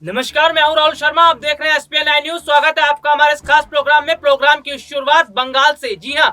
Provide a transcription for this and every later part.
नमस्कार, मैं हूं राहुल शर्मा। आप देख रहे हैं एसपीएन न्यूज। स्वागत है आपका हमारे इस खास प्रोग्राम में। प्रोग्राम की शुरुआत बंगाल से। जी हां,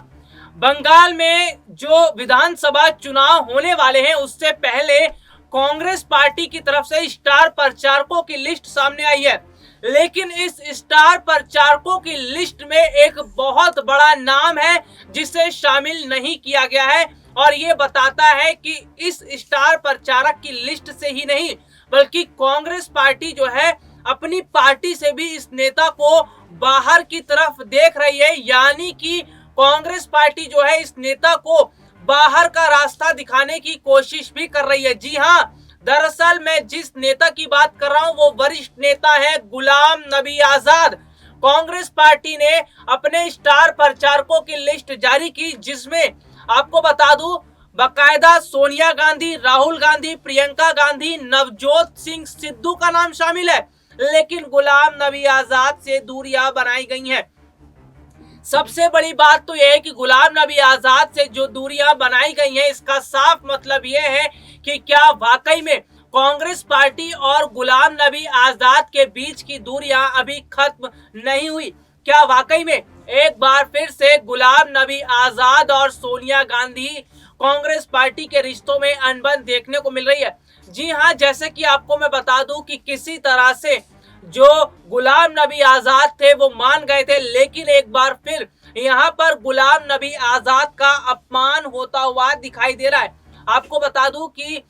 बंगाल में जो विधानसभा चुनाव होने वाले हैं उससे पहले कांग्रेस पार्टी की तरफ से स्टार प्रचारकों की लिस्ट सामने आई है। लेकिन इस स्टार प्रचारकों की लिस्ट में एक बहुत बड़ा नाम है जिसे शामिल नहीं किया गया है, और ये बताता है कि इस स्टार प्रचारक की लिस्ट से ही नहीं बल्कि कांग्रेस पार्टी जो है अपनी पार्टी से भी इस नेता को बाहर की तरफ देख रही है। यानी कि कांग्रेस पार्टी जो है इस नेता को बाहर का रास्ता दिखाने की कोशिश भी कर रही है। जी हां, दरअसल मैं जिस नेता की बात कर रहा हूं वो वरिष्ठ नेता है गुलाम नबी आजाद। कांग्रेस पार्टी ने अपने स्टार प्रचारकों की लिस्ट जारी की, जिसमें आपको बता दूं बाकायदा सोनिया गांधी, राहुल गांधी, प्रियंका गांधी, नवजोत सिंह सिद्धू का नाम शामिल है। लेकिन गुलाम नबी आजाद से दूरियां बनाई गई हैं। सबसे बड़ी बात तो यह है कि गुलाम नबी आजाद से जो दूरियां बनाई गई हैं इसका साफ मतलब यह है कि क्या वाकई में कांग्रेस पार्टी और गुलाम नबी आजाद के बीच की दूरियां अभी खत्म नहीं हुई। क्या वाकई में एक बार फिर से गुलाम नबी आजाद और सोनिया गांधी कांग्रेस पार्टी के रिश्तों में अनबन देखने को मिल रही है। जी हां, जैसे कि आपको मैं बता दूं कि किसी तरह से जो गुलाम नबी आजाद थे वो मान गए थे, लेकिन एक बार फिर यहां पर गुलाम नबी आजाद का अपमान होता हुआ दिखाई दे रहा है। आपको बता दूं कि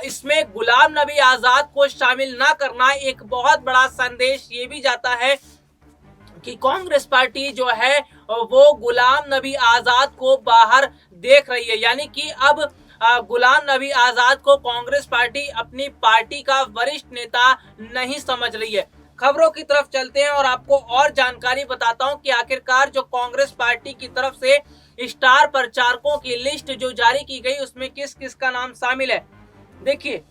इसमें गुलाम नबी आजाद को शामिल ना करना एक बहुत बड़ा संदेश ये भी जाता है कि कांग्रेस पार्टी जो है वो गुलाम नबी आजाद को बाहर देख रही है। यानी कि अब गुलाम नबी आजाद को कांग्रेस पार्टी अपनी पार्टी का वरिष्ठ नेता नहीं समझ रही है। खबरों की तरफ चलते हैं और आपको और जानकारी बताता हूं कि आखिरकार जो कांग्रेस पार्टी की तरफ से स्टार प्रचारकों की लिस्ट जो जारी की गई उसमें किस किस का नाम शामिल है। देखिए,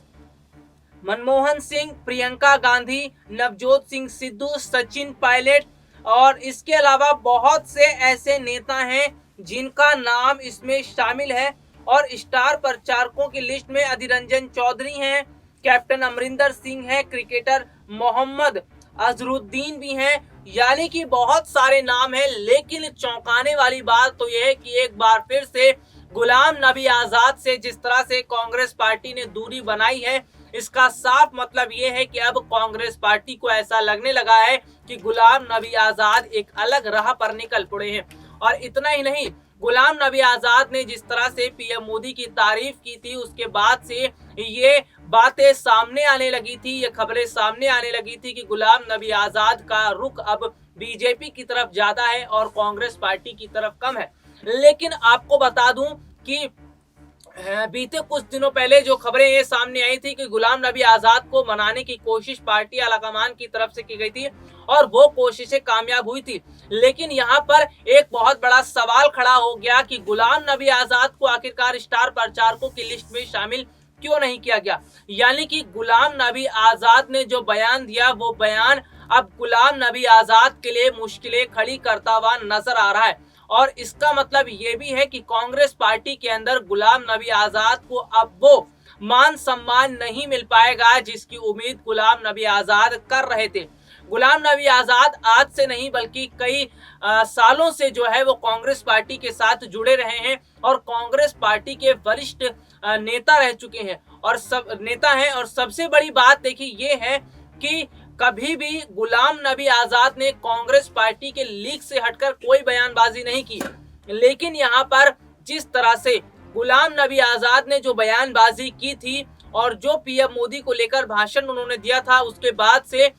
मनमोहन सिंह, प्रियंका गांधी, नवजोत सिंह सिद्धू, सचिन पायलट और इसके अलावा बहुत से ऐसे नेता हैं जिनका नाम इसमें शामिल है। और स्टार प्रचारकों की लिस्ट में अधीर रंजन चौधरी हैं, कैप्टन अमरिंदर सिंह है, क्रिकेटर मोहम्मद अजहरुद्दीन भी हैं। यानी कि बहुत सारे नाम हैं। लेकिन चौंकाने वाली बात तो यह है कि एक बार फिर से गुलाम नबी आजाद से जिस तरह से कांग्रेस पार्टी ने दूरी बनाई है, इसका साफ मतलब यह है कि अब कांग्रेस पार्टी को ऐसा लगने लगा है कि गुलाम नबी आजाद एक अलग राह पर निकल पड़े हैं। और इतना ही नहीं, गुलाम नबी आजाद ने जिस तरह से पीएम मोदी की तारीफ की थी उसके बाद से ये बातें सामने आने लगी थी, ये खबरें सामने आने लगी थी कि गुलाम नबी आजाद का रुख अब बीजेपी की तरफ ज्यादा है और कांग्रेस पार्टी की तरफ कम है। लेकिन आपको बता दूं कि बीते कुछ दिनों पहले जो खबरें ये सामने आई थी कि गुलाम नबी आजाद को मनाने की कोशिश पार्टी आलाकमान की तरफ से की गई थी और वो कोशिशें कामयाब हुई थी। लेकिन यहाँ पर एक बहुत बड़ा सवाल खड़ा हो गया कि गुलाम नबी आजाद को आखिरकार स्टार प्रचारकों की लिस्ट में शामिल क्यों नहीं किया गया। यानी कि गुलाम नबी आजाद ने जो बयान दिया वो बयान अब गुलाम नबी आजाद के लिए मुश्किलें खड़ी करता हुआ नजर आ रहा है। और इसका मतलब ये भी है कि कांग्रेस पार्टी के अंदर गुलाम नबी आजाद को अब वो मान सम्मान नहीं मिल पाएगा जिसकी उम्मीद गुलाम नबी आजाद कर रहे थे। गुलाम नबी आजाद आज से नहीं बल्कि कई सालों से जो है वो कांग्रेस पार्टी के साथ जुड़े रहे हैं और कांग्रेस पार्टी के वरिष्ठ नेता रह चुके हैं और सब नेता हैं। और सबसे बड़ी बात देखिए ये है कि कभी भी गुलाम नबी आजाद ने कांग्रेस पार्टी के लीक से हटकर कोई बयानबाजी नहीं की। लेकिन यहाँ पर जिस तरह से गुलाम नबी आजाद ने जो बयानबाजी की थी और जो पीएम मोदी को लेकर भाषण उन्होंने दिया था, उसके बाद से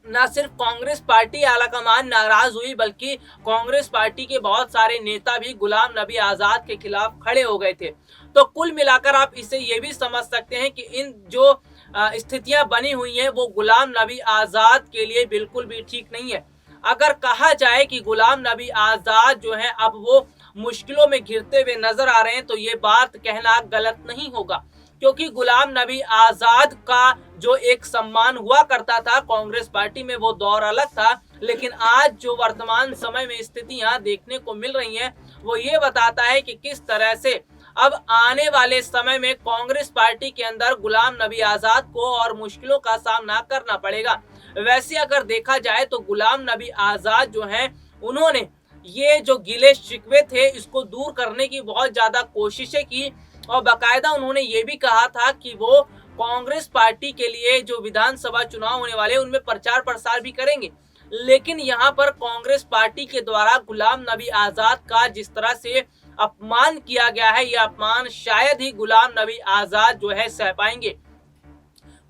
न सिर्फ कांग्रेस पार्टी आलाकमान नाराज हुई बल्कि कांग्रेस पार्टी के बहुत सारे नेता भी गुलाम नबी आजाद के खिलाफ खड़े हो गए थे। तो कुल मिलाकर आप इसे ये भी समझ सकते हैं कि इन जो स्थितियां बनी हुई हैं वो गुलाम नबी आजाद के लिए बिल्कुल भी ठीक नहीं है। अगर कहा जाए कि गुलाम नबी आजाद जो है अब वो मुश्किलों में घिरते हुए नजर आ रहे हैं तो ये बात कहना गलत नहीं होगा, क्योंकि गुलाम नबी आजाद का जो एक सम्मान हुआ करता था कांग्रेस पार्टी में वो दौर अलग था। लेकिन आज जो वर्तमान समय में स्थितियां देखने को मिल रही हैं वो ये बताता है कि किस तरह से अब आने वाले समय में कांग्रेस पार्टी के अंदर गुलाम नबी आजाद को और मुश्किलों का सामना करना पड़ेगा। वैसे अगर देखा जाए तो गुलाम नबी आजाद जो हैं, उन्होंने ये जो गिले शिकवे थे इसको दूर करने की बहुत ज्यादा कोशिशें की और बाकायदा उन्होंने ये भी कहा था कि वो कांग्रेस पार्टी के लिए जो विधानसभा चुनाव होने वाले हैं उनमें प्रचार प्रसार भी करेंगे। लेकिन यहाँ पर कांग्रेस पार्टी के द्वारा गुलाम नबी आजाद का जिस तरह से अपमान किया गया है, यह अपमान शायद ही गुलाम नबी आजाद जो है सह पाएंगे।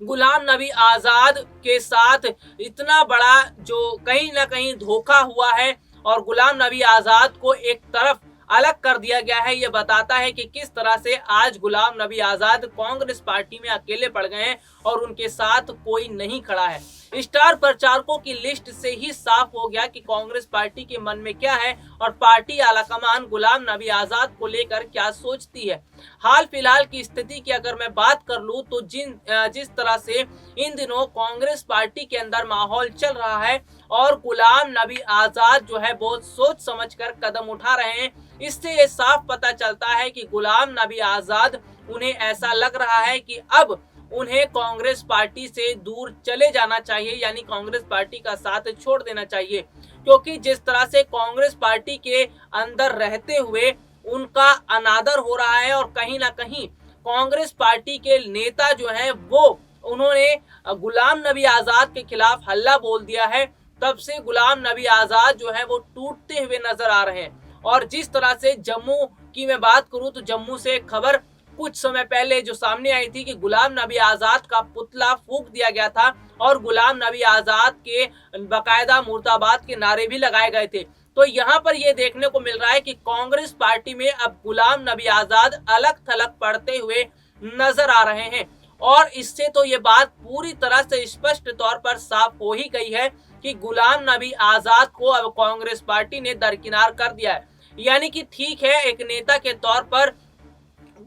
गुलाम नबी आजाद के साथ इतना बड़ा जो कहीं ना कहीं धोखा हुआ है और गुलाम नबी आजाद को एक तरफ अलग कर दिया गया है, ये बताता है कि किस तरह से आज गुलाम नबी आजाद कांग्रेस पार्टी में अकेले पड़ गए हैं और उनके साथ कोई नहीं खड़ा है। स्टार प्रचारकों की लिस्ट से ही साफ हो गया कि कांग्रेस पार्टी के मन में क्या है और पार्टी आलाकमान गुलाम नबी आजाद को लेकर क्या सोचती है। हाल फिलहाल की स्थिति की अगर मैं बात कर लूं तो जिस तरह से इन दिनों कांग्रेस पार्टी के अंदर माहौल चल रहा है और गुलाम नबी आजाद जो है बहुत सोच समझकर कदम उठा रहे हैं, इससे ये साफ पता चलता है कि गुलाम नबी आजाद उन्हें ऐसा लग रहा है कि अब उन्हें कांग्रेस पार्टी से दूर चले जाना चाहिए, यानी कांग्रेस पार्टी का साथ छोड़ देना चाहिए। क्योंकि जिस तरह से कांग्रेस पार्टी के अंदर रहते हुए उनका अनादर हो रहा है और कहीं ना कहीं कांग्रेस पार्टी के नेता जो हैं वो उन्होंने गुलाम नबी आजाद के खिलाफ हल्ला बोल दिया है, तब से गुलाम नबी आजाद जो है वो टूटते हुए नजर आ रहे हैं। और जिस तरह से जम्मू की मैं बात करूं तो जम्मू से खबर कुछ समय पहले जो सामने आई थी कि गुलाम नबी आजाद का पुतला फूंक दिया गया था और गुलाम नबी आजाद के बाकायदा मुर्दाबाद के नारे भी लगाए गए थे। तो यहाँ पर ये देखने को मिल रहा है कि कांग्रेस पार्टी में अब गुलाम नबी आजाद अलग थलग पड़ते हुए नजर आ रहे हैं और इससे तो ये बात पूरी तरह से स्पष्ट तौर पर साफ हो ही गई है कि गुलाम नबी आजाद को अब कांग्रेस पार्टी ने दरकिनार कर दिया है। यानी कि ठीक है, एक नेता के तौर पर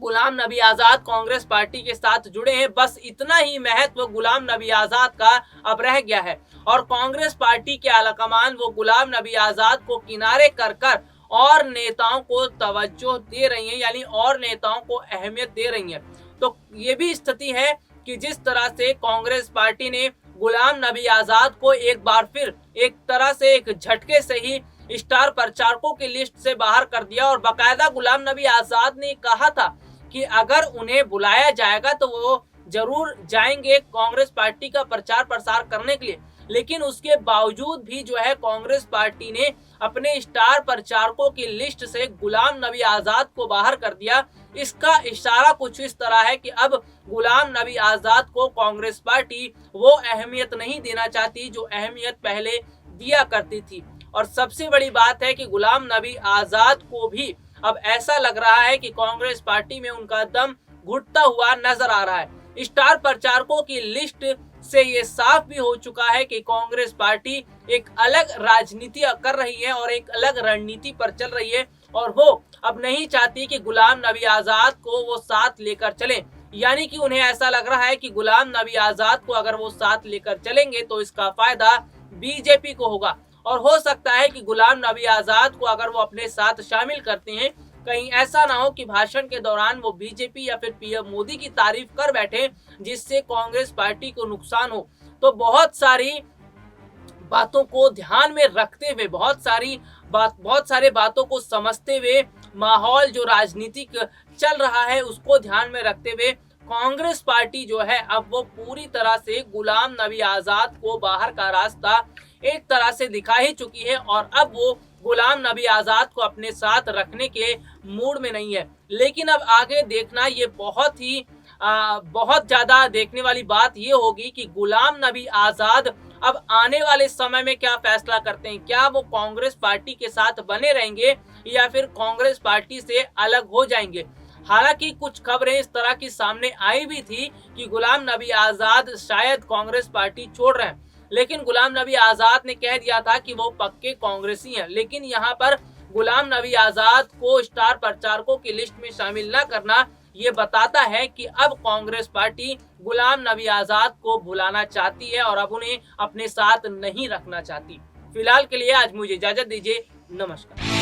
गुलाम नबी आजाद कांग्रेस पार्टी के साथ जुड़े हैं, बस इतना ही महत्व गुलाम नबी आजाद का अब रह गया है और कांग्रेस पार्टी के आलाकमान वो गुलाम नबी आजाद को किनारे कर कर और नेताओं को तवज्जो दे रही हैं, यानी और नेताओं को अहमियत दे रही हैं। तो ये भी स्थिति है कि जिस तरह से कांग्रेस पार्टी ने गुलाम नबी आजाद को एक बार फिर एक तरह से एक झटके से ही स्टार प्रचारकों की लिस्ट से बाहर कर दिया और बाकायदा गुलाम नबी आजाद ने कहा था कि अगर उन्हें बुलाया जाएगा तो वो जरूर जाएंगे कांग्रेस पार्टी का प्रचार प्रसार करने के लिए। लेकिन उसके बावजूद भी जो है कांग्रेस पार्टी ने अपने स्टार प्रचारकों की लिस्ट से गुलाम नबी आजाद को बाहर कर दिया। इसका इशारा कुछ इस तरह है कि अब गुलाम नबी आजाद को कांग्रेस पार्टी वो अहमियत नहीं देना चाहती जो अहमियत पहले दिया करती थी। और सबसे बड़ी बात है कि गुलाम नबी आजाद को भी अब ऐसा लग रहा है कि कांग्रेस पार्टी में उनका दम घुटता हुआ नजर आ रहा है। स्टार प्रचारकों की लिस्ट से ये साफ भी हो चुका है कि कांग्रेस पार्टी एक अलग राजनीति कर रही है और एक अलग रणनीति पर चल रही है और वो अब नहीं चाहती कि गुलाम नबी आजाद को वो साथ लेकर चलें। यानी कि उन्हें ऐसा लग रहा है कि गुलाम नबी आजाद को अगर वो साथ लेकर चलेंगे तो इसका फायदा बीजेपी को होगा और हो सकता है कि गुलाम नबी आजाद को अगर वो अपने साथ शामिल करते हैं, कहीं ऐसा ना हो कि भाषण के दौरान वो बीजेपी या फिर पीएम मोदी की तारीफ कर बैठे जिससे कांग्रेस पार्टी को नुकसान हो। तो बहुत सारी बातों को ध्यान में रखते हुए, बहुत सारे बातों को समझते हुए, माहौल जो राजनीतिक चल रहा है उसको ध्यान में रखते हुए कांग्रेस पार्टी जो है अब वो पूरी तरह से गुलाम नबी आजाद को बाहर का रास्ता एक तरह से दिखा ही चुकी है और अब वो गुलाम नबी आजाद को अपने साथ रखने के मूड में नहीं है। लेकिन अब आगे देखना ये बहुत ज्यादा देखने वाली बात ये होगी कि गुलाम नबी आजाद अब आने वाले समय में क्या फैसला करते हैं। क्या वो कांग्रेस पार्टी के साथ बने रहेंगे या फिर कांग्रेस पार्टी से अलग हो जाएंगे। हालांकि कुछ खबरें इस तरह की सामने आई भी थी कि गुलाम नबी आजाद शायद कांग्रेस पार्टी छोड़ रहे हैं, लेकिन गुलाम नबी आजाद ने कह दिया था कि वो पक्के कांग्रेसी हैं। लेकिन यहाँ पर गुलाम नबी आजाद को स्टार प्रचारकों की लिस्ट में शामिल न करना ये बताता है कि अब कांग्रेस पार्टी गुलाम नबी आजाद को भुलाना चाहती है और अब उन्हें अपने साथ नहीं रखना चाहती। फिलहाल के लिए आज मुझे इजाजत दीजिए। नमस्कार।